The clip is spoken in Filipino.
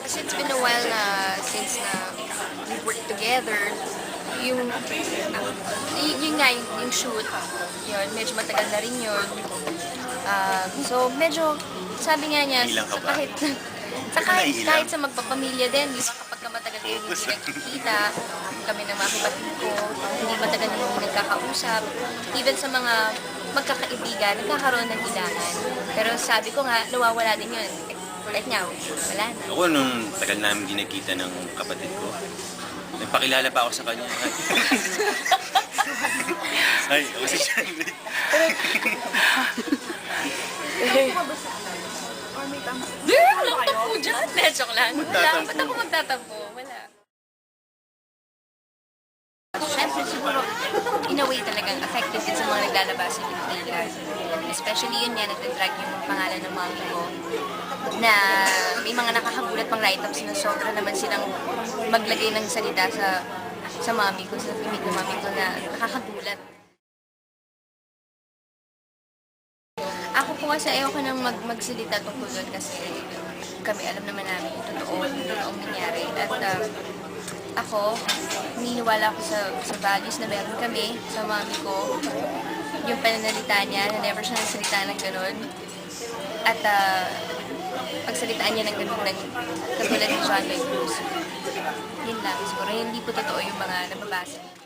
Kasi it's been a while na since na we worked together, yung, yun nga, yung shoot, yun, medyo matagal na rin yun. So, medyo, sabi nga niya, Ilang ka ba? kahit sa magpapamilya din, kapag ka matagal kayo hindi nagkikita, kami ng mga kapatid ko, hindi matagal na hindi nagkakausap, even sa mga magkakaibigan, nagkakaroon ng hilangan. Pero sabi ko nga, nawawala din yun. Right now, wala na. Ako, nung tagal namin di nagkita ng kapatid ko, nagpakilala pa ako sa kanya. Ay, ako si Chandler. Walang tampo dyan. Joke lang. Wala. Ba't ako magtatampo? Wala. Siyempre, siguro, in a way talagang affected din sa mga naglalabas sa Pilipinas. Especially yun nga, nagtadrag yung pangalan ng mami ko na may mga nakakagulat pang write-ups na sobra naman silang maglagay ng salita sa mami ko, sa pimig ng mami ko na nakakagulat. Ako po kasi ayoko nang magsalita tungkol doon kasi kami alam naman namin yung totoong nangyari. At ako, naniniwala ako sa values na meron kami, sa mami ko, yung pananalita niya, na never siya nagsalita ng gano'n. At pagsalitaan niya ng gano'n, katulad ni John Lloyd Cruz. Yun lang, siguro hindi po totoo yung mga nababasa niya.